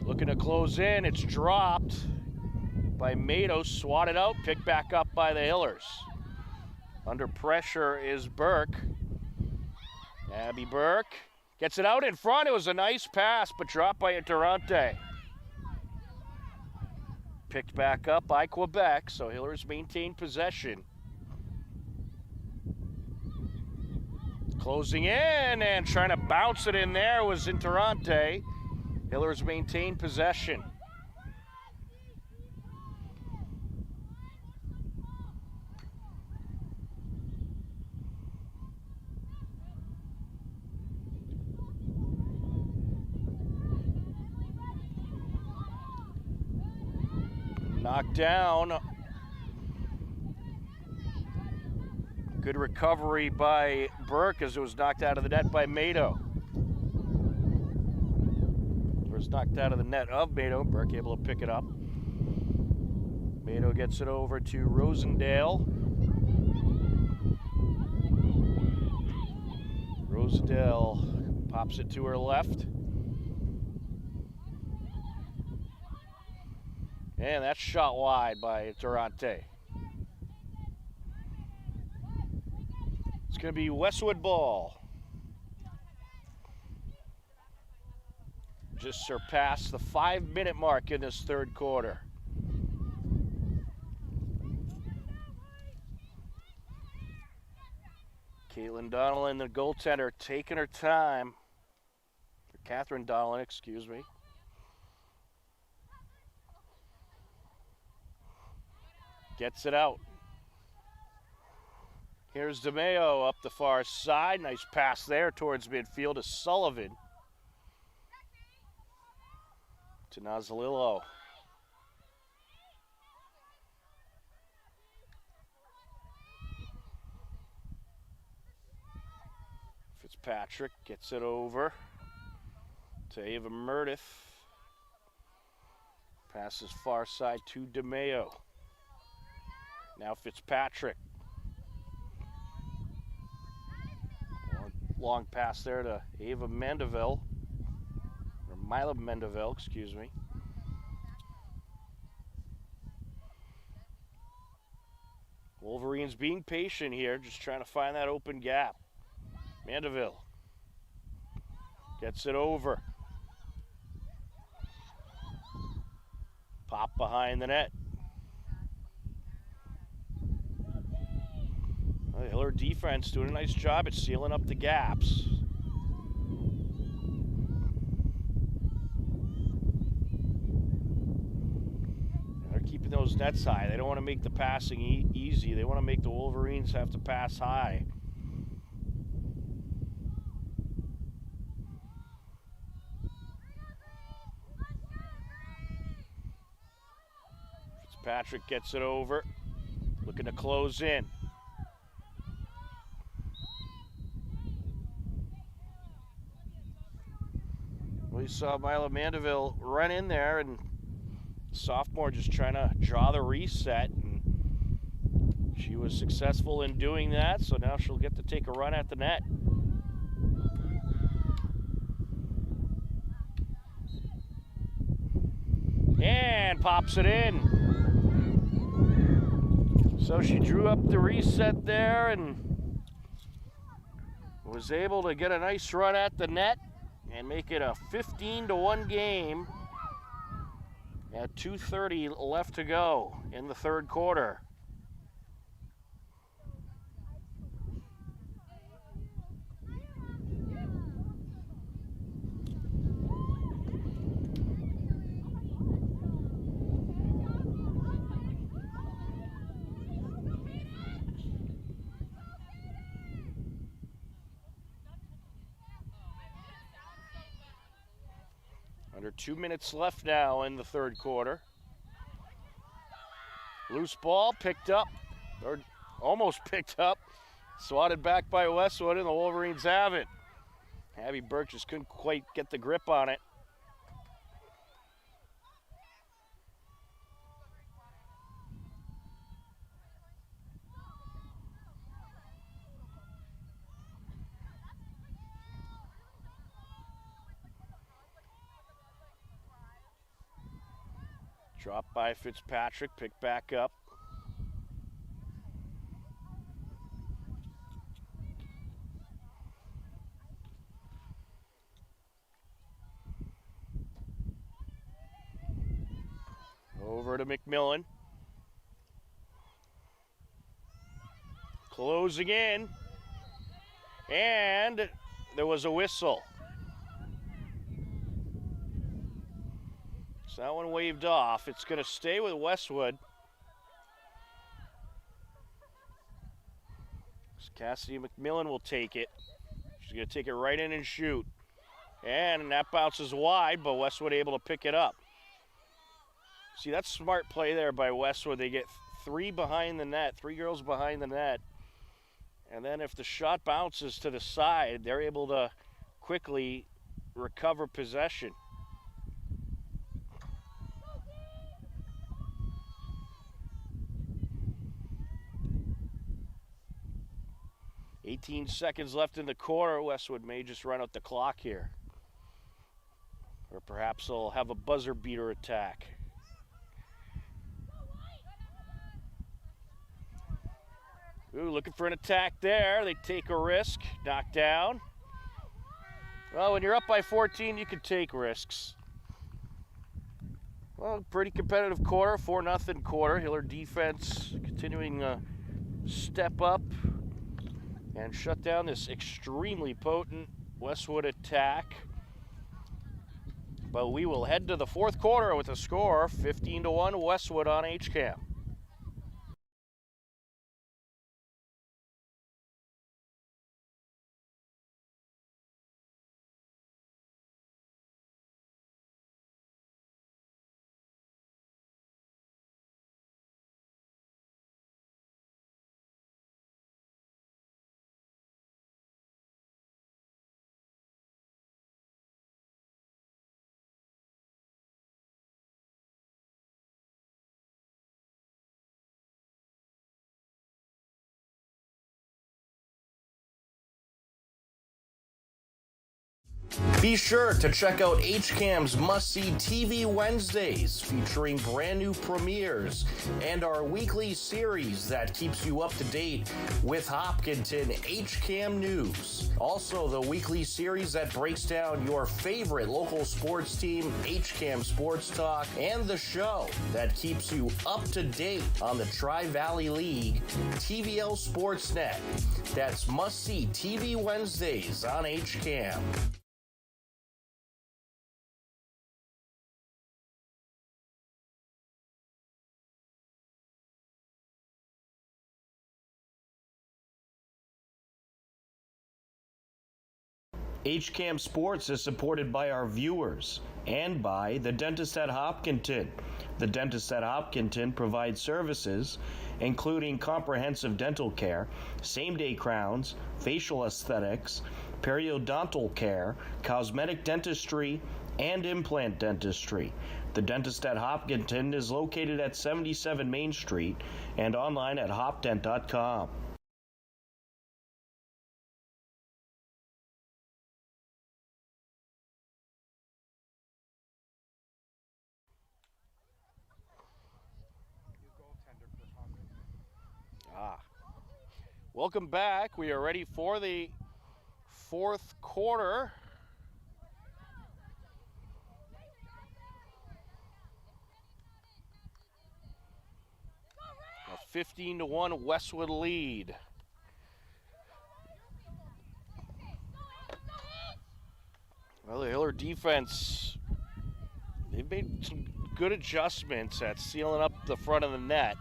Looking to close in, it's dropped by Mado, swatted out, picked back up by the Hillers. Under pressure is Burke. Abby Burke gets it out in front. It was a nice pass, but dropped by Durante. Picked back up by Quebec, so Hillers maintain possession. Closing in and trying to bounce it in there was Durante. Hillers maintain possession. Knocked down. Good recovery by Burke as it was knocked out of the net by Mado. It was knocked out of the net of Mado. Burke able to pick it up. Mado gets it over to Rosendale. Rosendale pops it to her left. And that's shot wide by Durante. It's going to be Westwood ball. Just surpassed the 5-minute mark in this third quarter. Caitlin Donnellan, the goaltender, taking her time. Or Catherine Donnellan, excuse me. Gets it out. Here's DeMeo up the far side. Nice pass there towards midfield to Sullivan. To Nazalillo. Fitzpatrick gets it over to Ava Murdiff. Passes far side to DeMeo. Now Fitzpatrick. Long pass there to Ava Mendeville. Or Mila Mendeville, excuse me. Wolverines being patient here, just trying to find that open gap. Mandeville gets it over. Pop behind the net. The Hiller defense doing a nice job at sealing up the gaps. They're keeping those nets high. They don't want to make the passing easy. They want to make the Wolverines have to pass high. Fitzpatrick gets it over. Looking to close in. We saw Mila Mandeville run in there, and sophomore just trying to draw the reset, and she was successful in doing that, so now she'll get to take a run at the net. And pops it in. So she drew up the reset there and was able to get a nice run at the net. and make it a 15-1 game at 2:30 left to go in the third quarter. Under 2 minutes left now in the third quarter. Loose ball picked up, or almost picked up. Swatted back by Westwood, and the Wolverines have it. Abby Burke just couldn't quite get the grip on it. Dropped by Fitzpatrick, picked back up. Over to McMillan. Closing in. And there was a whistle. So that one waved off. It's going to stay with Westwood. Cassidy McMillan will take it. She's going to take it right in and shoot. And that bounces wide, but Westwood able to pick it up. See, that's smart play there by Westwood. They get three behind the net, three girls behind the net. And then if the shot bounces to the side, they're able to quickly recover possession. "18 seconds left in the quarter. Westwood may just run out the clock here. Or perhaps they'll have a buzzer beater attack. Ooh, looking for an attack there. They take a risk. Knocked down. Well, when you're up by 14, you can take risks. Well, pretty competitive quarter, 4-0 quarter. Hiller defense continuing to step up and shut down this extremely potent Westwood attack. But we will head to the fourth quarter with a score, 15-1 Westwood on HCAM. Be sure to check out HCAM's must-see TV Wednesdays, featuring brand new premieres and our weekly series that keeps you up to date with Hopkinton HCAM News. Also, the weekly series that breaks down your favorite local sports team, HCAM Sports Talk, and the show that keeps you up to date on the Tri-Valley League, TVL Sportsnet. That's must-see TV Wednesdays on HCAM. HCAM Sports is supported by our viewers and by the Dentist at Hopkinton. The Dentist at Hopkinton provides services including comprehensive dental care, same-day crowns, facial aesthetics, periodontal care, cosmetic dentistry, and implant dentistry. The Dentist at Hopkinton is located at 77 Main Street and online at hopdent.com. Welcome back. We are ready for the fourth quarter. 15-1 Westwood lead. Well, the Hiller defense, they've made some good adjustments at sealing up the front of the net.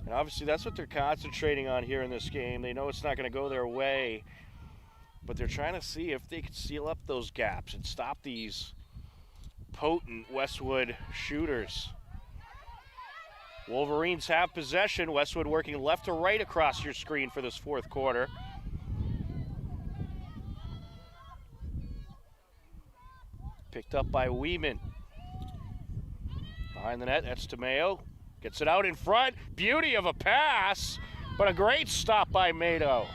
And obviously that's what they're concentrating on here in this game. They know it's not going to go their way, but they're trying to see if they can seal up those gaps and stop these potent Westwood shooters. Wolverines have possession. Westwood working left to right across your screen for this fourth quarter. Picked up by Weeman. Behind the net, that's Tomeo. Gets it out in front. Beauty of a pass, but a great stop by Mato.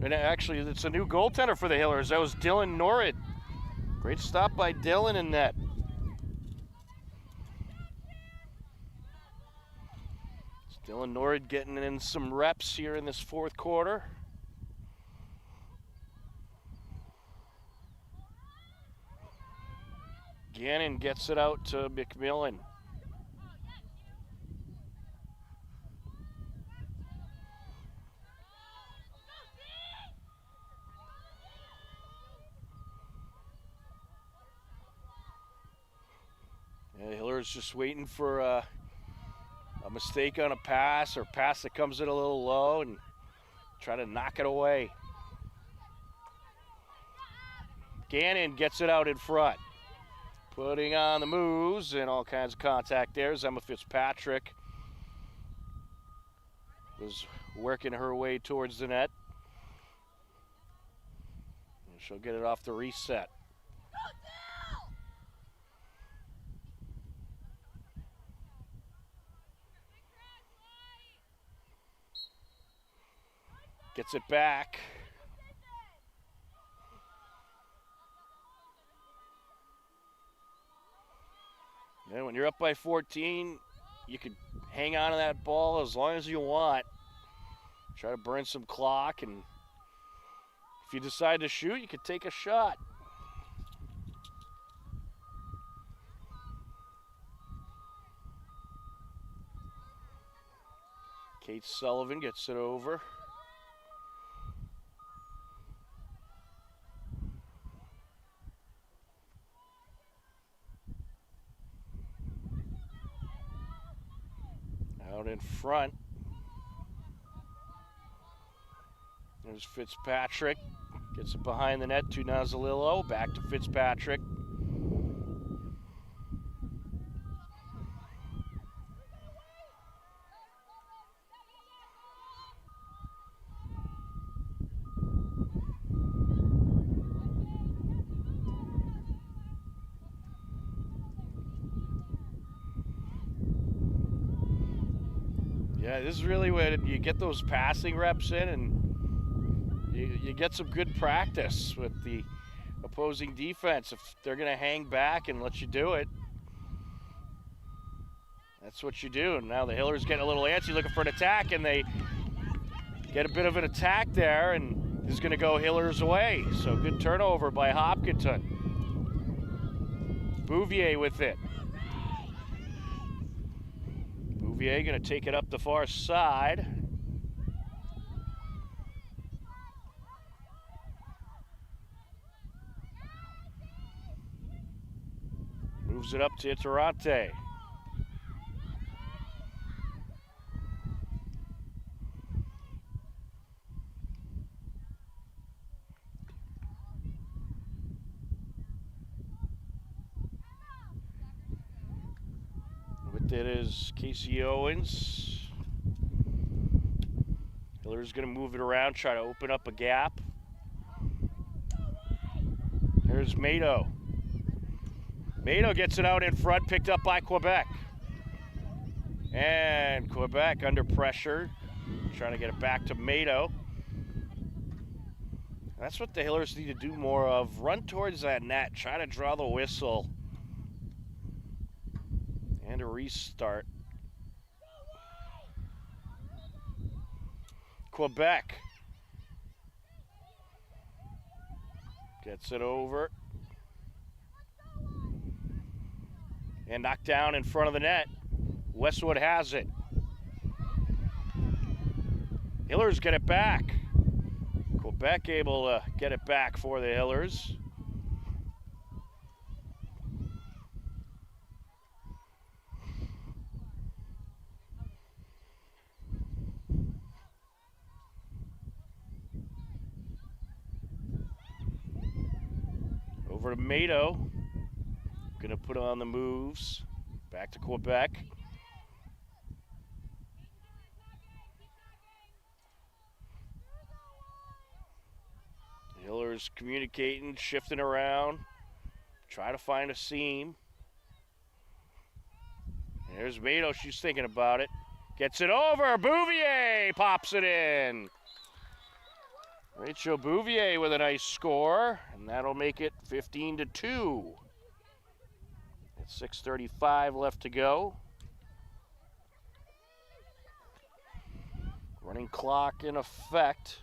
And actually, it's a new goaltender for the Hillers. That was Dylan Norrid. Great stop by Dylan in net. It's Dylan Norrid getting in some reps here in this fourth quarter. Gannon gets it out to McMillan. Yeah, Hiller's just waiting for a mistake on a pass or pass that comes in a little low and try to knock it away. Gannon gets it out in front. Putting on the moves and all kinds of contact there. Emma Fitzpatrick was working her way towards the net. And she'll get it off the reset. Gets it back. And when you're up by 14, you can hang on to that ball as long as you want. Try to burn some clock, and if you decide to shoot, you can take a shot. Kate Sullivan gets it over. Out in front. There's Fitzpatrick. Gets it behind the net to Nazalillo. Back to Fitzpatrick. Yeah, this is really when you get those passing reps in and you get some good practice with the opposing defense. If they're going to hang back and let you do it, that's what you do. And now the Hillers getting a little antsy, looking for an attack, and they get a bit of an attack there, and this is going to go Hillers away. So good turnover by Hopkinton. Bouvier with it. Bouvier going to take it up the far side. Moves it up to Iturrate. With it is Casey Owens. Hiller's going to move it around, try to open up a gap. Here's Mato. Mato gets it out in front, picked up by Quebec. And Quebec under pressure, trying to get it back to Mato. That's what the Hillers need to do more of. Run towards that net, try to draw the whistle. And a restart. Quebec gets it over. And knocked down in front of the net. Westwood has it. Hillers get it back. Quebec able to get it back for the Hillers. Over to Mato. Gonna put on the moves. Back to Quebec. Hillers communicating, shifting around, try to find a seam. And there's Mato, she's thinking about it. Gets it over, Bouvier pops it in. Rachel Bouvier with a nice score, and that'll make it 15-2. At 6:35 left to go. Running clock in effect.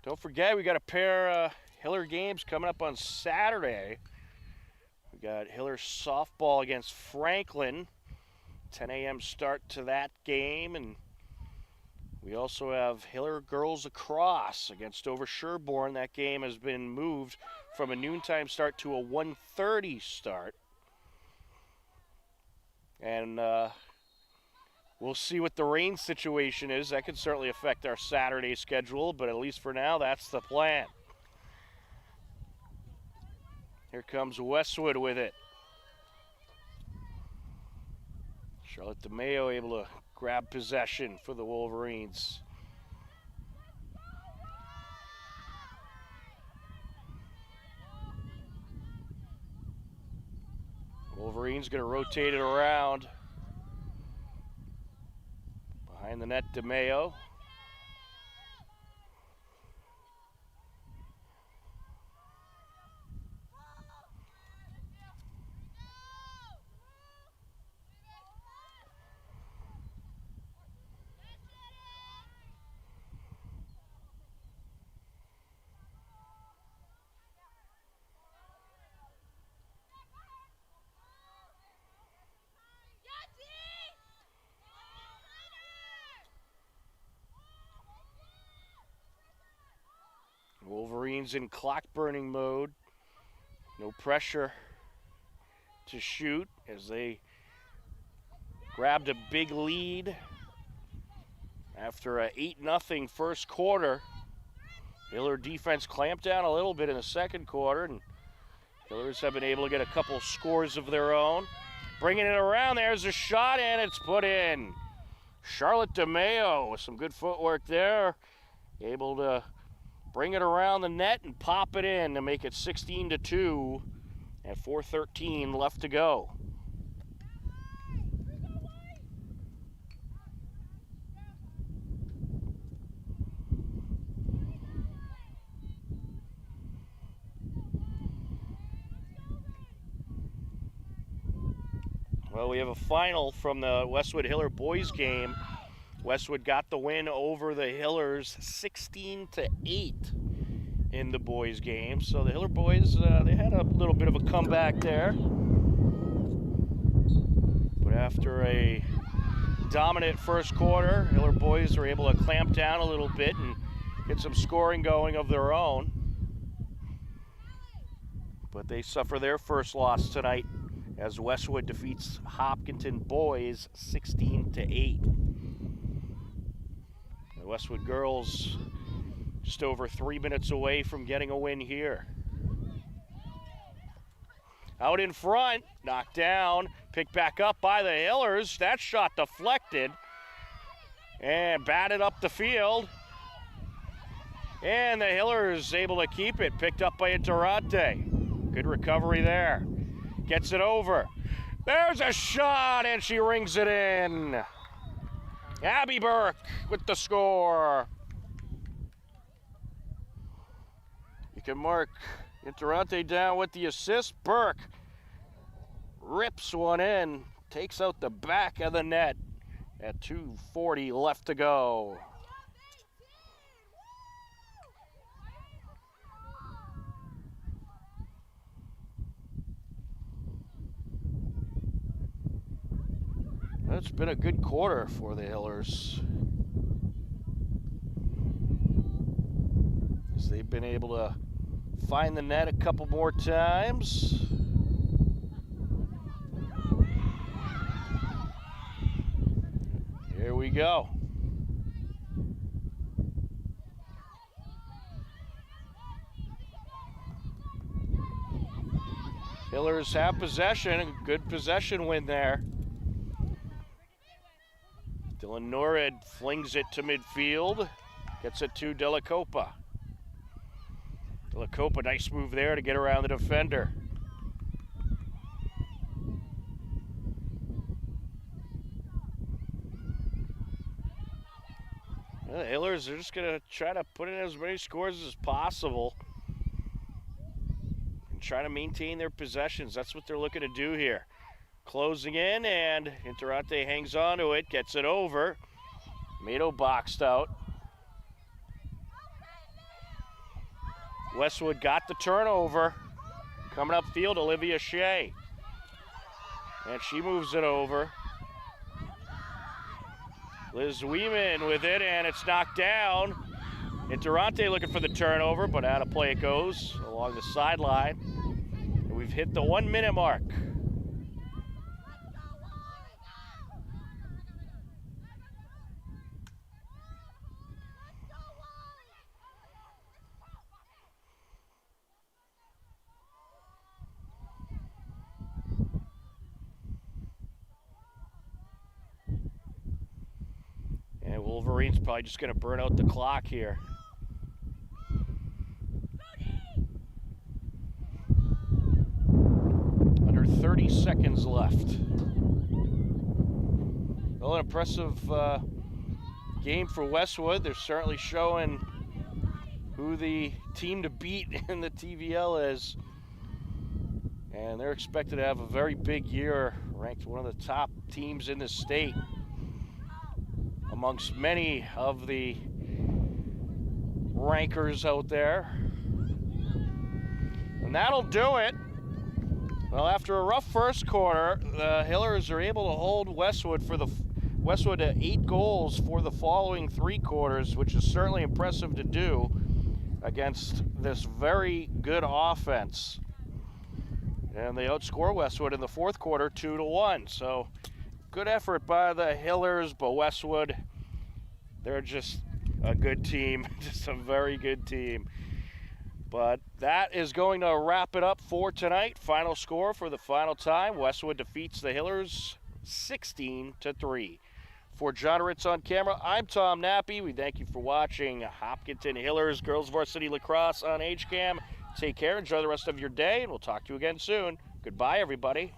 Don't forget, we got a pair Hiller games coming up on Saturday. We got Hiller softball against Franklin. 10 a.m. start to that game. And we also have Hiller girls lacrosse against Over Sherborne. That game has been moved from a noontime start to a 1:30 start. And we'll see what the rain situation is. That could certainly affect our Saturday schedule, but at least for now, that's the plan. Here comes Westwood with it. Charlotte DeMayo able to grab possession for the Wolverines. Wolverines going to rotate it around. Behind the net, DeMayo. Wolverines in clock burning mode. No pressure to shoot as they grabbed a big lead after a 8-0 first quarter. Hiller defense clamped down a little bit in the second quarter, and Hillers have been able to get a couple scores of their own. Bringing it around, there's a shot, and it's put in. Charlotte DeMayo with some good footwork there, able to bring it around the net and pop it in to make it 16-2 at 4:13 left to go. Well, we have a final from the Westwood Hiller boys game. Westwood got the win over the Hillers 16-8 in the boys game. So the Hiller boys, they had a little bit of a comeback there. But after a dominant first quarter, Hiller boys were able to clamp down a little bit and get some scoring going of their own. But they suffer their first loss tonight as Westwood defeats Hopkinton boys 16-8. The Westwood girls just over 3 minutes away from getting a win here. Out in front, knocked down, picked back up by the Hillers. That shot deflected and batted up the field. And the Hillers able to keep it, picked up by Interante. Good recovery there. Gets it over. There's a shot, and she rings it in. Abby Burke with the score. You can mark Interante down with the assist. Burke rips one in, takes out the back of the net at 2:40 left to go. it's been a good quarter for the Hillers, as they've been able to find the net a couple more times. Here we go. Hillers have possession, a good possession win there. Dylan Norrid flings it to midfield, gets it to De La Copa. De La Copa, nice move there to get around the defender. The Hillers are just going to try to put in as many scores as possible and try to maintain their possessions. That's what they're looking to do here. Closing in, and Interante hangs on to it, gets it over. Mato boxed out. Westwood got the turnover. Coming upfield, Olivia Shea. And she moves it over. Liz Weeman with it, and it's knocked down. Interante looking for the turnover, but out of play it goes along the sideline. And we've hit the 1 minute mark. And Wolverines probably just going to burn out the clock here. Under 30 seconds left. Well, an impressive game for Westwood. They're certainly showing who the team to beat in the TVL is. And they're expected to have a very big year, ranked one of the top teams in the state amongst many of the rankers out there. And that'll do it. Well, after a rough first quarter, the Hillers are able to hold Westwood to 8 goals for the following 3 quarters, which is certainly impressive to do against this very good offense. And they outscore Westwood in the fourth quarter 2-1. So good effort by the Hillers, but Westwood, they're just a good team, just a very good team. But that is going to wrap it up for tonight. Final score for the final time. Westwood defeats the Hillers 16-3. For John Ritz on camera, I'm Tom Nappy. We thank you for watching Hopkinton Hillers Girls Varsity Lacrosse on HCAM. Take care, enjoy the rest of your day, and we'll talk to you again soon. Goodbye, everybody.